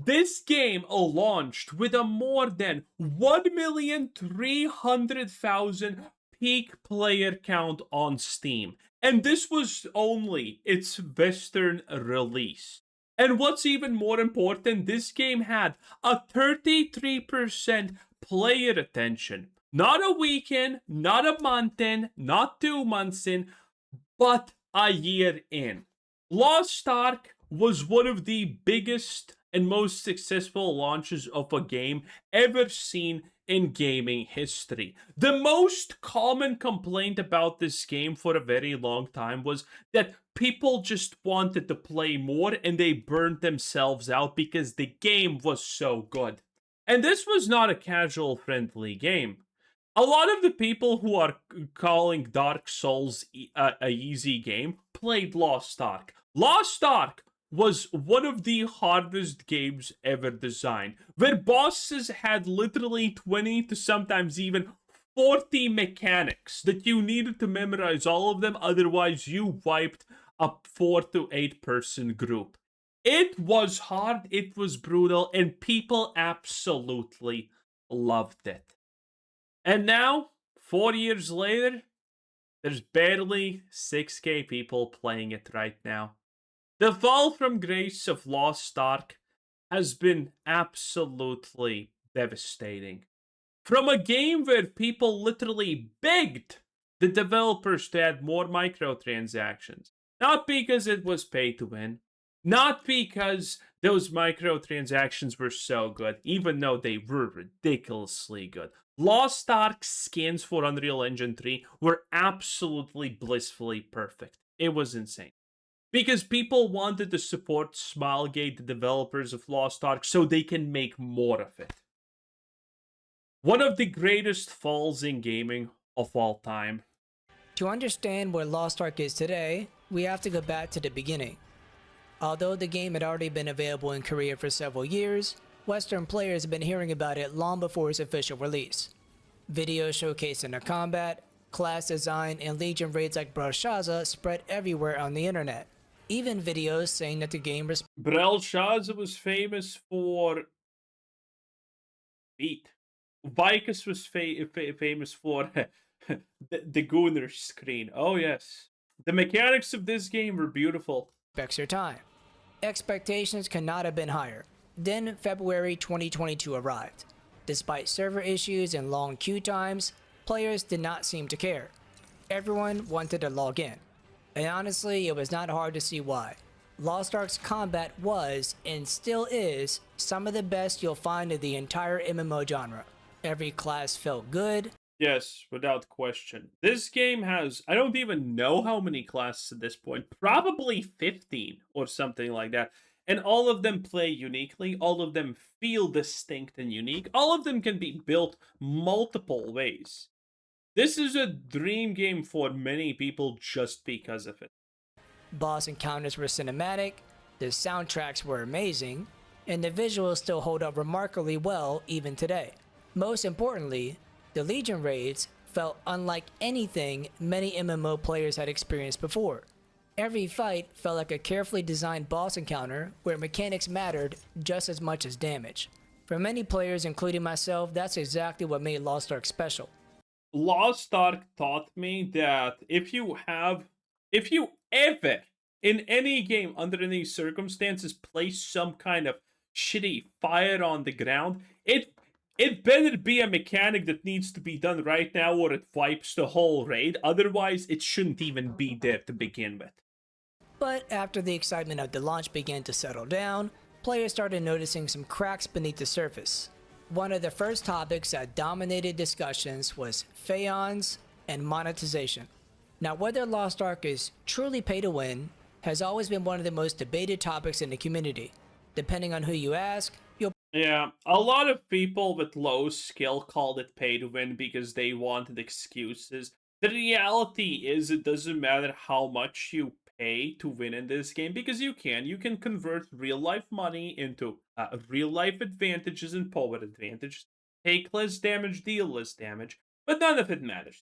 This game launched with a more than 1,300,000 peak player count on Steam. And this was only its Western release. And what's even more important, this game had a 33% player attention. Not a week in, not a month in, not 2 months in, but a year in. Lost Ark was one of the biggest and most successful launches of a game ever seen in gaming history. The most common complaint about this game for a very long time was that people just wanted to play more and they burned themselves out because the game was so good. And this was not a casual friendly game. A lot of the people who are calling Dark Souls a easy game played Lost Ark. Lost Ark was one of the hardest games ever designed, where bosses had literally 20 to sometimes even 40 mechanics that you needed to memorize all of them, otherwise you wiped a 4 to 8 person group. It was hard, it was brutal, and people absolutely loved it. And now, 4 years later, there's barely 6K people playing it right now. The fall from grace of Lost Ark has been absolutely devastating. From a game where people literally begged the developers to add more microtransactions, not because it was pay to win, not because those microtransactions were so good, even though they were ridiculously good. Lost Ark skins for Unreal Engine 3 were absolutely blissfully perfect. It was insane. Because people wanted to support Smilegate, the developers of Lost Ark, so they can make more of it. One of the greatest falls in gaming of all time. To understand where Lost Ark is today, we have to go back to the beginning. Although the game had already been available in Korea for several years, Western players have been hearing about it long before its official release. Videos showcasing the combat, class design, and Legion raids like Belshazzar spread everywhere on the internet. Even videos saying that the game Belshazzar was famous for beat. Vicus was famous for the Gunner screen. Oh yes. The mechanics of this game were beautiful. respects their time. Expectations could not have been higher. Then February 2022 arrived. Despite server issues and long queue times, players did not seem to care. Everyone wanted to log in. And honestly, it was not hard to see why. Lost Ark's combat was, and still is, some of the best you'll find in the entire MMO genre. Every class felt good. Yes, without question. This game has, I don't even know how many classes at this point, probably 15 or something like that. And all of them play uniquely, all of them feel distinct and unique, all of them can be built multiple ways. This is a dream game for many people just because of it. Boss encounters were cinematic, the soundtracks were amazing, and the visuals still hold up remarkably well even today. Most importantly, the Legion raids felt unlike anything many MMO players had experienced before. Every fight felt like a carefully designed boss encounter where mechanics mattered just as much as damage. For many players, including myself, that's exactly what made Lost Ark special. Lost Ark taught me that if you ever, in any game, under any circumstances, place some kind of shitty fire on the ground, it better be a mechanic that needs to be done right now or it wipes the whole raid. Otherwise, it shouldn't even be there to begin with. But after the excitement of the launch began to settle down, players started noticing some cracks beneath the surface. One of the first topics that dominated discussions was Phaons and monetization. Now, whether Lost Ark is truly pay to win has always been one of the most debated topics in the community. Depending on who you ask, Yeah, a lot of people with low skill called it pay to win because they wanted excuses. The reality is it doesn't matter how much you pay to win in this game because you can convert real life money into real life advantages and power advantages. Take less damage, deal less damage, but none of it matters.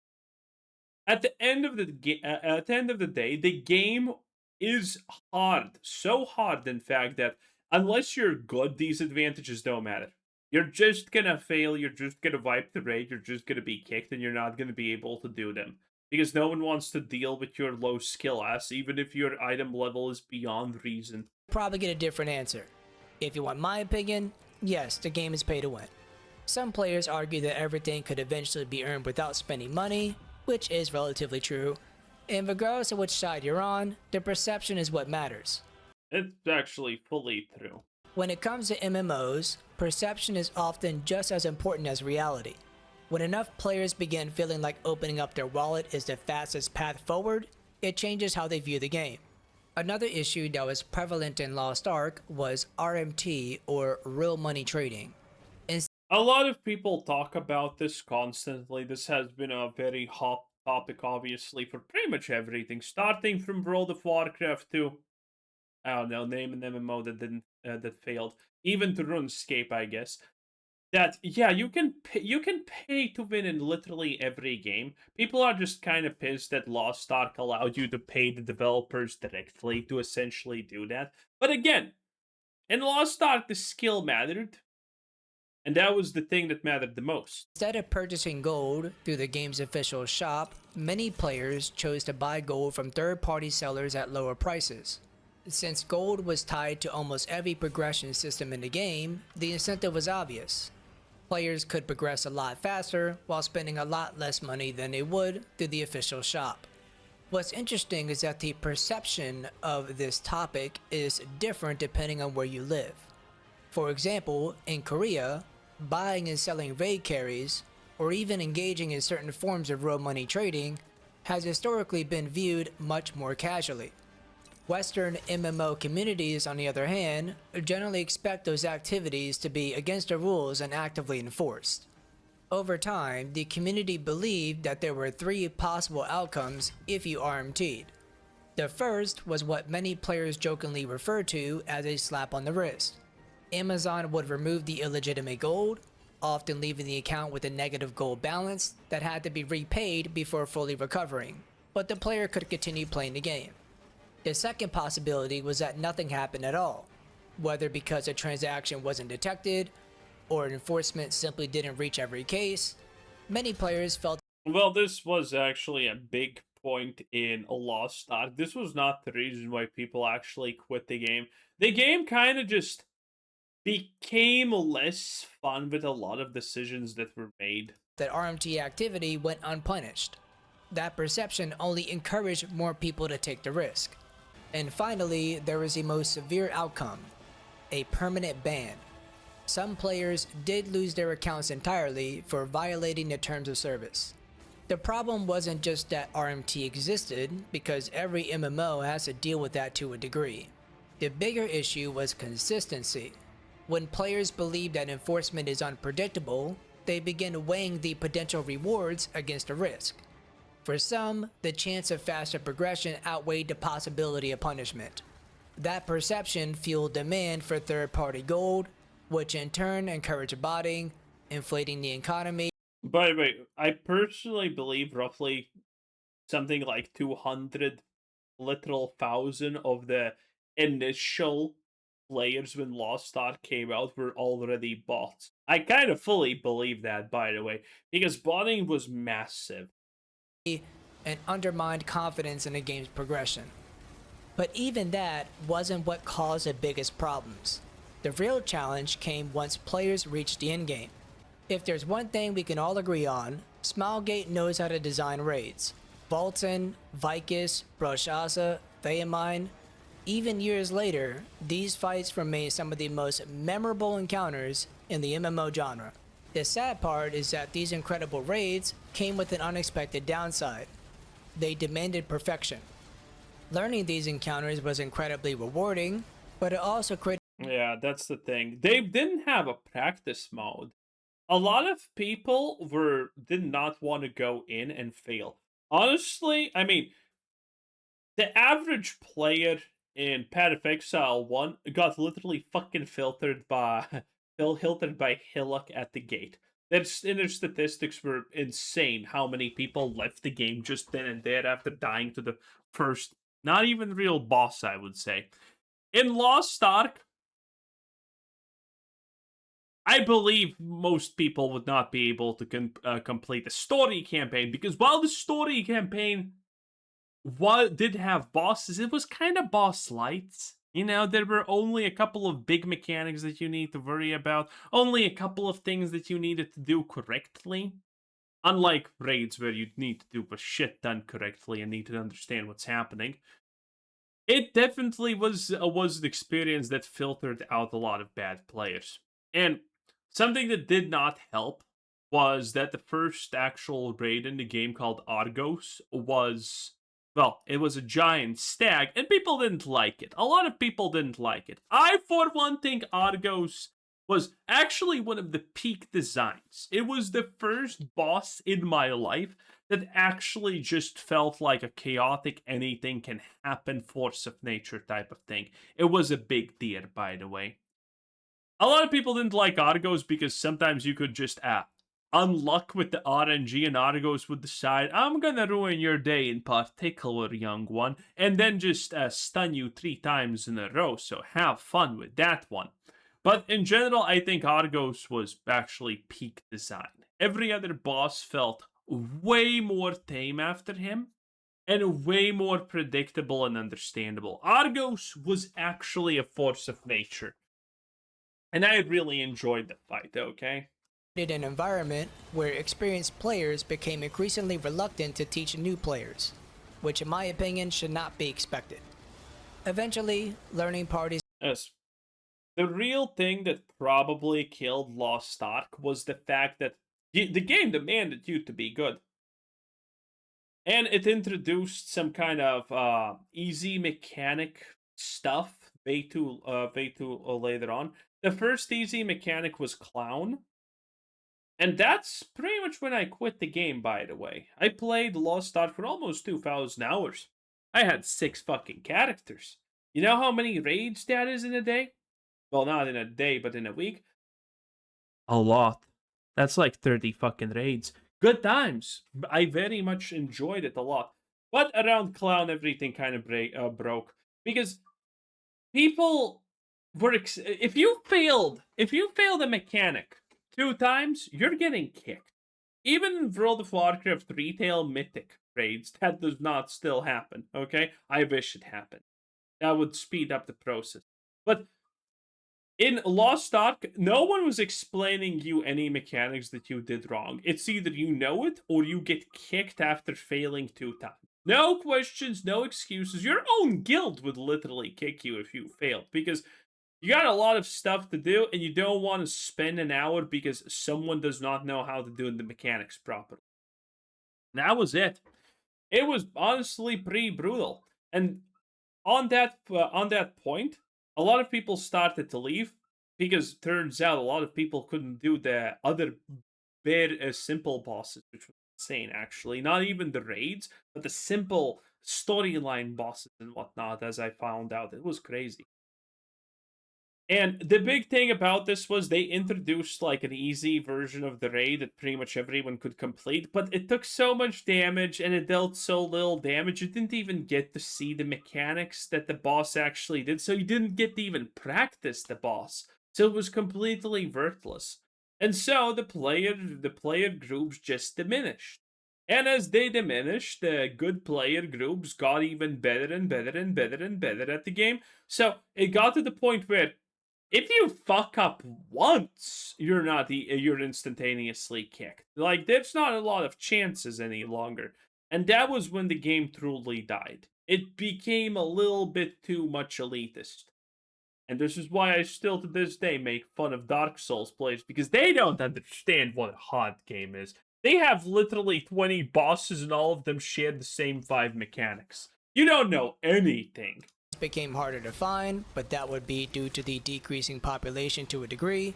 At the end of the day, the game is hard, so hard in fact that unless you're good, these advantages don't matter. You're just gonna fail, you're just gonna wipe the raid, you're just gonna be kicked, and you're not gonna be able to do them. Because no one wants to deal with your low skill ass, even if your item level is beyond reason. Probably get a different answer. If you want my opinion, yes, the game is pay to win. Some players argue that everything could eventually be earned without spending money, which is relatively true. And regardless of which side you're on, the perception is what matters. It's actually fully true. When it comes to MMOs, perception is often just as important as reality. When enough players begin feeling like opening up their wallet is the fastest path forward, it changes how they view the game. Another issue that was prevalent in Lost Ark was RMT, or real money trading. A lot of people talk about this constantly. This has been a very hot topic, obviously, for pretty much everything, starting from World of Warcraft to, I don't know, name an MMO that didn't that failed, even to RuneScape, I guess. That yeah, you can pay to win in literally every game. People are just kind of pissed that Lost Ark allowed you to pay the developers directly to essentially do that. But again, in Lost Ark, the skill mattered, and that was the thing that mattered the most. Instead of purchasing gold through the game's official shop, many players chose to buy gold from third-party sellers at lower prices. Since gold was tied to almost every progression system in the game, the incentive was obvious. Players could progress a lot faster while spending a lot less money than they would through the official shop. What's interesting is that the perception of this topic is different depending on where you live. For example, in Korea, buying and selling raid carries, or even engaging in certain forms of real money trading, has historically been viewed much more casually. Western MMO communities, on the other hand, generally expect those activities to be against the rules and actively enforced. Over time, the community believed that there were three possible outcomes if you RMT'd. The first was what many players jokingly refer to as a slap on the wrist. Amazon would remove the illegitimate gold, often leaving the account with a negative gold balance that had to be repaid before fully recovering, but the player could continue playing the game. The second possibility was that nothing happened at all, whether because a transaction wasn't detected or enforcement simply didn't reach every case. Many players felt Well, this was actually a big point in a Lost Ark. This was not the reason why people actually quit the game. The game kind of just became less fun with a lot of decisions that were made. that RMT activity went unpunished. That perception only encouraged more people to take the risk. And finally, there was the most severe outcome, a permanent ban. Some players did lose their accounts entirely for violating the terms of service. The problem wasn't just that RMT existed, because every MMO has to deal with that to a degree. The bigger issue was consistency. When players believe that enforcement is unpredictable, they begin weighing the potential rewards against the risk. For some, the chance of faster progression outweighed the possibility of punishment. That perception fueled demand for third-party gold, which in turn encouraged botting, inflating the economy. By the way, I personally believe roughly something like 200 literal thousand of the initial players when Lost Ark came out were already bots. I kind of fully believe that, by the way, because botting was massive. And undermined confidence in the game's progression. But even that wasn't what caused the biggest problems. The real challenge came once players reached the endgame. If there's one thing we can all agree on, Smilegate knows how to design raids. Bolton, Vicus, Broshaza, Theamine. Even years later, these fights remain some of the most memorable encounters in the MMO genre. The sad part is that these incredible raids came with an unexpected downside. They demanded perfection. Learning these encounters was incredibly rewarding, but it also created. Yeah, that's the thing. They didn't have a practice mode. A lot of people did not want to go in and fail. Honestly, I mean, the average player in Path of Exile 1 got literally fucking filtered by filtered by Hillock at the gate. Their statistics were insane. How many people left the game just then and there after dying to the first, not even real boss, I would say. In Lost Ark, I believe most people would not be able to complete the story campaign, because while the story campaign did have bosses, it was kind of boss light. You know, there were only a couple of big mechanics that you need to worry about, only a couple of things that you needed to do correctly. Unlike raids where you need to do a shit done correctly and need to understand what's happening. It definitely was an experience that filtered out a lot of bad players. And something that did not help was that the first actual raid in the game, called Argos, was, well, it was a giant stag, and people didn't like it. A lot of people didn't like it. I, for one, think Argos was actually one of the peak designs. It was the first boss in my life that actually just felt like a chaotic, anything can happen, force of nature type of thing. It was a big deal, by the way. A lot of people didn't like Argos because sometimes you could just unluck with the RNG, and Argos would decide, I'm gonna ruin your day in particular, young one, and then just stun you 3 times in a row, so have fun with that one. But in general, I think Argos was actually peak design. Every other boss felt way more tame after him, and way more predictable and understandable. Argos was actually a force of nature. And I really enjoyed the fight, okay? In an environment where experienced players became increasingly reluctant to teach new players, which in my opinion should not be expected. Eventually, learning parties Yes. The real thing that probably killed Lost Ark was the fact that the game demanded you to be good. And it introduced some kind of easy mechanic stuff way too later on. The first easy mechanic was Clown, and that's pretty much when I quit the game, by the way. I played Lost Ark for almost 2,000 hours. I had 6 fucking characters. You know how many raids that is in a day? Well, not in a day, but in a week. A lot. That's like 30 fucking raids. Good times. I very much enjoyed it a lot. But around Clown, everything kind of broke. Because people were if you failed a mechanic 2 times, you're getting kicked. Even in World of Warcraft retail mythic raids, that does not still happen. Okay, I wish it happened. That would speed up the process. But in Lost Ark, no one was explaining you any mechanics that you did wrong. It's either you know it or you get kicked after failing 2 times. No questions, no excuses. Your own guild would literally kick you if you failed, because you got a lot of stuff to do and you don't want to spend an hour because someone does not know how to do the mechanics properly. That was it. It was honestly pretty brutal. And on that point, a lot of people started to leave because turns out a lot of people couldn't do the other very simple bosses, which was insane. Actually, not even the raids, but the simple storyline bosses and whatnot. As I found out, it was crazy. And the big thing about this was they introduced like an easy version of the raid that pretty much everyone could complete, but it took so much damage and it dealt so little damage, you didn't even get to see the mechanics that the boss actually did, so you didn't get to even practice the boss. So it was completely worthless. And so the player groups just diminished. And as they diminished, the good player groups got even better and better and better and better at the game. So it got to the point where if you fuck up once, you're instantaneously kicked. Like there's not a lot of chances any longer. And that was when the game truly died. It became a little bit too much elitist. And this is why I still to this day make fun of Dark Souls players, because they don't understand what a hard game is. They have literally 20 bosses and all of them share the same 5 mechanics. You don't know anything. became harder to find, but that would be due to the decreasing population to a degree.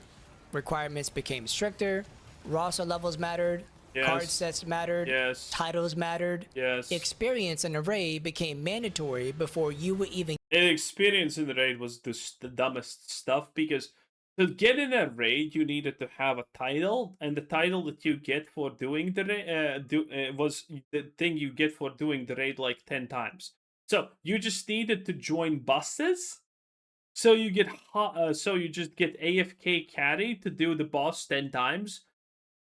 Requirements became stricter, roster levels mattered, card sets mattered, titles mattered, experience in a raid became mandatory before you would even. Experience in the raid was the dumbest stuff, because to get in a raid you needed to have a title, and the title that you get for doing the raid was the thing you get for doing the raid like 10 times. So you just needed to join buses So you get so you just get AFK carry to do the boss 10 times.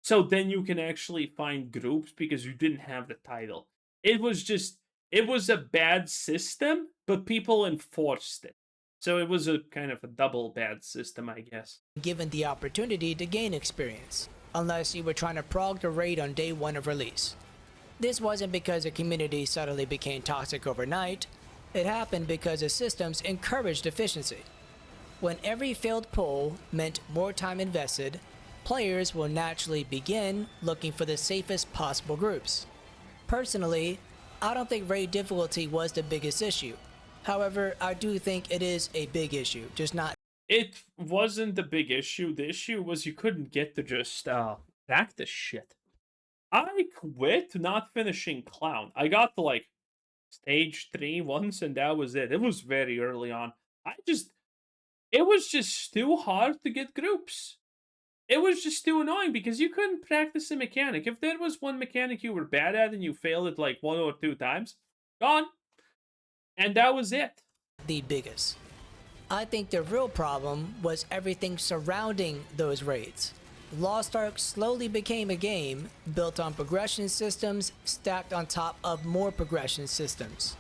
So then you can actually find groups because you didn't have the title. It was just it was a bad system, but people enforced it. So it was a kind of a double bad system, I guess. given the opportunity to gain experience, unless you were trying to prog the raid on day one of release. This wasn't because the community suddenly became toxic overnight, it happened because the systems encouraged efficiency. When every failed pull meant more time invested, players will naturally begin looking for the safest possible groups. Personally, I don't think raid difficulty was the biggest issue. However, I do think it is a big issue, just not It wasn't the big issue. The issue was you couldn't get to just practice shit. I quit not finishing Clown. I got to like stage 3 once and that was it. It was very early on. I just it was just too hard to get groups. It was just too annoying because you couldn't practice a mechanic. If there was one mechanic you were bad at and you failed it like 1 or 2 times, gone. And that was it. the biggest. I think the real problem was everything surrounding those raids. Lost Ark slowly became a game built on progression systems stacked on top of more progression systems.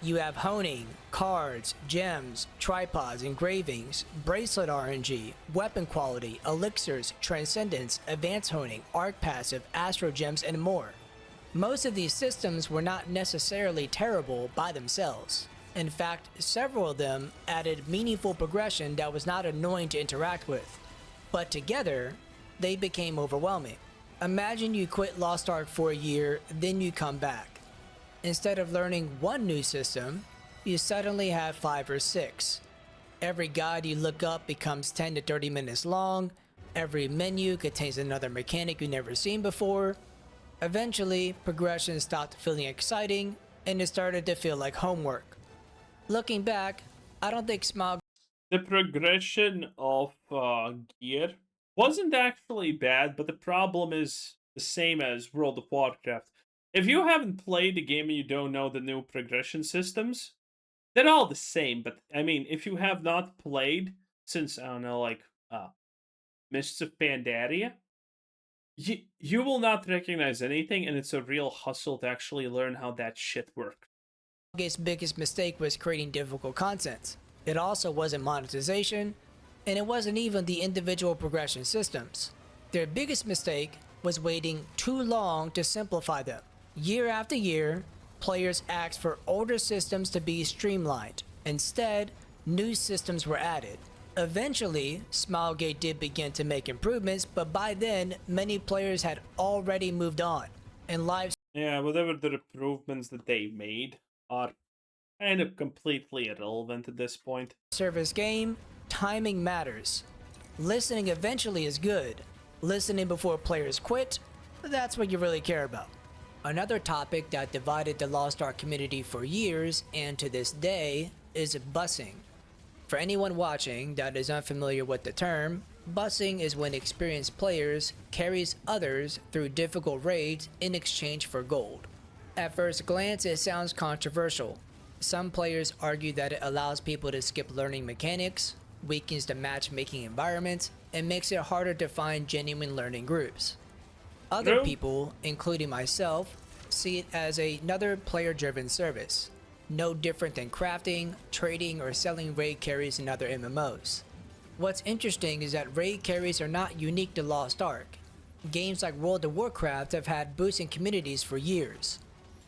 You have honing, cards, gems, tripods, engravings, bracelet RNG, weapon quality, elixirs, transcendence, advanced honing, arc passive, astro gems, and more. Most of these systems were not necessarily terrible by themselves. In fact, several of them added meaningful progression that was not annoying to interact with. But together, they became overwhelming. Imagine you quit Lost Ark for a year, then you come back. Instead of learning one new system, you suddenly have 5 or 6. Every guide you look up becomes 10 to 30 minutes long, every menu contains another mechanic you've never seen before. Eventually, progression stopped feeling exciting, and it started to feel like homework. Looking back, I don't think Smog The progression of gear wasn't actually bad, but the problem is the same as World of Warcraft. If you haven't played the game and you don't know the new progression systems, they're all the same. But I mean, if you have not played since I don't know, like Mists of Pandaria, you will not recognize anything, and it's a real hustle to actually learn how that shit works. Gate's biggest mistake was creating difficult content. It also wasn't monetization, and it wasn't even the individual progression systems. Their biggest mistake was waiting too long to simplify them. Year after year, players asked for older systems to be streamlined. Instead, new systems were added. Eventually, Smilegate did begin to make improvements, but by then, many players had already moved on, and lives Yeah, whatever the improvements that they made are kind of completely irrelevant at this point. service game, timing matters. Listening eventually is good. Listening before players quit, that's what you really care about. Another topic that divided the Lost Ark community for years and to this day is busing. For anyone watching that is unfamiliar with the term, busing is when experienced players carries others through difficult raids in exchange for gold. At first glance, it sounds controversial. Some players argue that it allows people to skip learning mechanics, weakens the matchmaking environment, and makes it harder to find genuine learning groups. Other True. people, including myself, see it as another player-driven service, no different than crafting, trading, or selling raid carries in other MMOs. What's interesting is that raid carries are not unique to Lost Ark. Games like World of Warcraft have had boosting communities for years.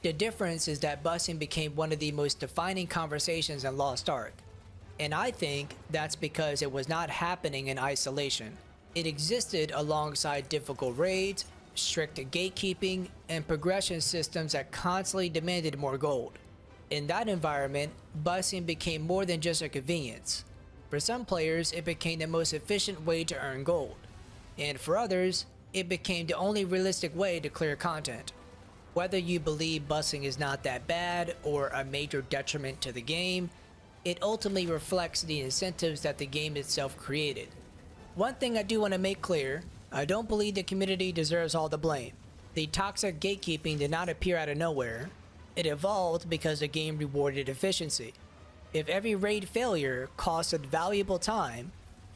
The difference is that busing became one of the most defining conversations in Lost Ark. And I think that's because it was not happening in isolation. It existed alongside difficult raids, strict gatekeeping, and progression systems that constantly demanded more gold. In that environment, busing became more than just a convenience. For some players, it became the most efficient way to earn gold. And for others, it became the only realistic way to clear content. Whether you believe busing is not that bad or a major detriment to the game, it ultimately reflects the incentives that the game itself created. One thing I do want to make clear, I don't believe the community deserves all the blame. The toxic gatekeeping did not appear out of nowhere. It evolved because the game rewarded efficiency. If every raid failure costed valuable time,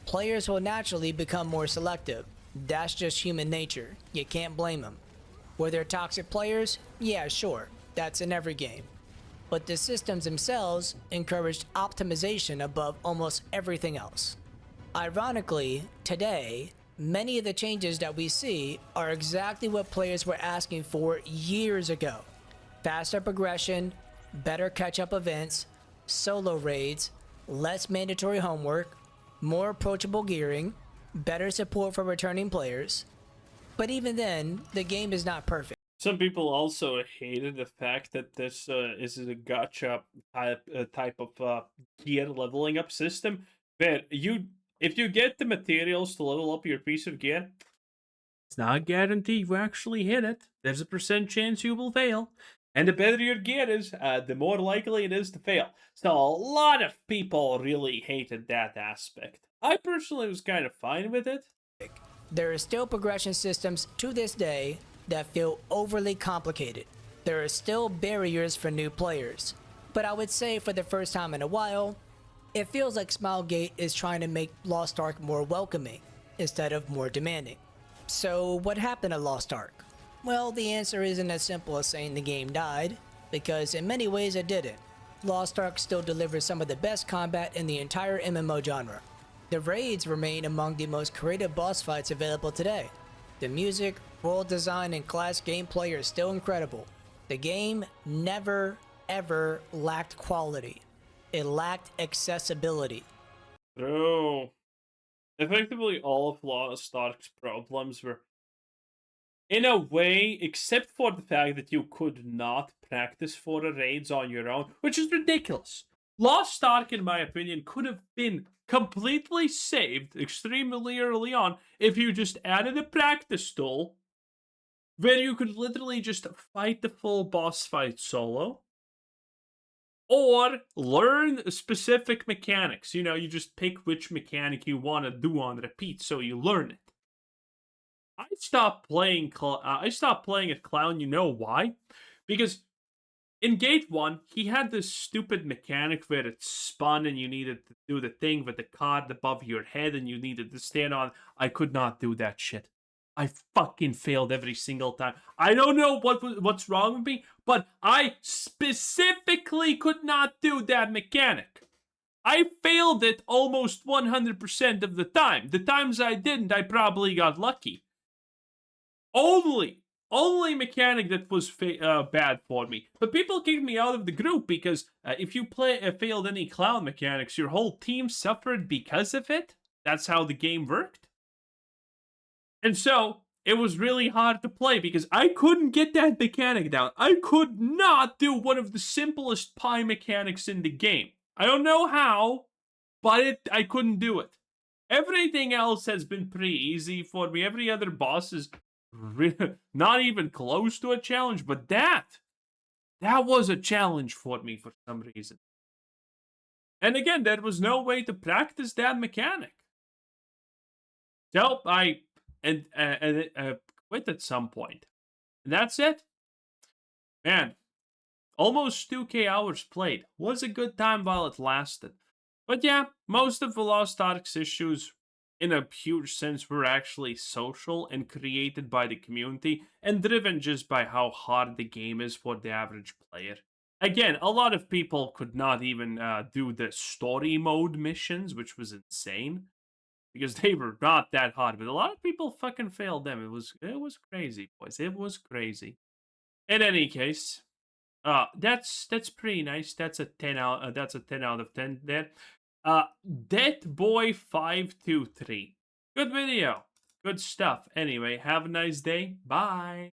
players will naturally become more selective. That's just human nature. You can't blame them. Were there toxic players? Yeah, sure. That's in every game. But the systems themselves encouraged optimization above almost everything else. Ironically, today, many of the changes that we see are exactly what players were asking for years ago. Faster progression, better catch-up events, solo raids, less mandatory homework, more approachable gearing, better support for returning players. But even then, the game is not perfect. Some people also hated the fact that this is a gacha type of gear leveling up system, where if you get the materials to level up your piece of gear, it's not guaranteed you actually hit it. There's a percent chance you will fail. And the better your gear is, the more likely it is to fail. So a lot of people really hated that aspect. I personally was kind of fine with it. There are still progression systems to this day that feel overly complicated. There are still barriers for new players. But I would say for the first time in a while, it feels like Smilegate is trying to make Lost Ark more welcoming instead of more demanding. So what happened to Lost Ark? Well, the answer isn't as simple as saying the game died, because in many ways it didn't. Lost Ark still delivers some of the best combat in the entire MMO genre. The raids remain among the most creative boss fights available today. The music, world design, and class gameplay are still incredible. The game never, ever lacked quality. It lacked accessibility. True. Effectively, all of Lost Ark's problems were, in a way, except for the fact that you could not practice for the raids on your own, which is ridiculous. Lost Ark, in my opinion, could have been completely saved extremely early on if you just added a practice tool where you could literally just fight the full boss fight solo, or learn specific mechanics. You know, you just pick which mechanic you want to do on repeat, so you learn it. I stopped playing at Clown. You know why? Because in Gate 1, he had this stupid mechanic where it spun and you needed to do the thing with the card above your head and you needed to stand on. I could not do that shit. I fucking failed every single time. I don't know what's wrong with me, but I specifically could not do that mechanic. I failed it almost 100% of the time. The times I didn't, I probably got lucky. Only mechanic that was bad for me. But people kicked me out of the group because if you failed any clown mechanics, your whole team suffered because of it. That's how the game worked. And so it was really hard to play because I couldn't get that mechanic down. I could not do one of the simplest pie mechanics in the game. I don't know how, but I couldn't do it. Everything else has been pretty easy for me. Every other boss is not even close to a challenge, but that was a challenge for me for some reason. And again, there was no way to practice that mechanic. So I quit at some point. And that's it. Man, almost 2K hours played. Was a good time while it lasted. But yeah, most of the Lost Ark's issues, in a huge sense, were actually social and created by the community and driven just by how hard the game is for the average player. Again, a lot of people could not even do the story mode missions, which was insane because they were not that hard. But a lot of people fucking failed them. It was crazy, boys. It was crazy. In any case, that's pretty nice. That's a 10 out. That's a 10 out of 10 there. Dead Boy 523. Good video. Good stuff. Anyway, have a nice day. Bye.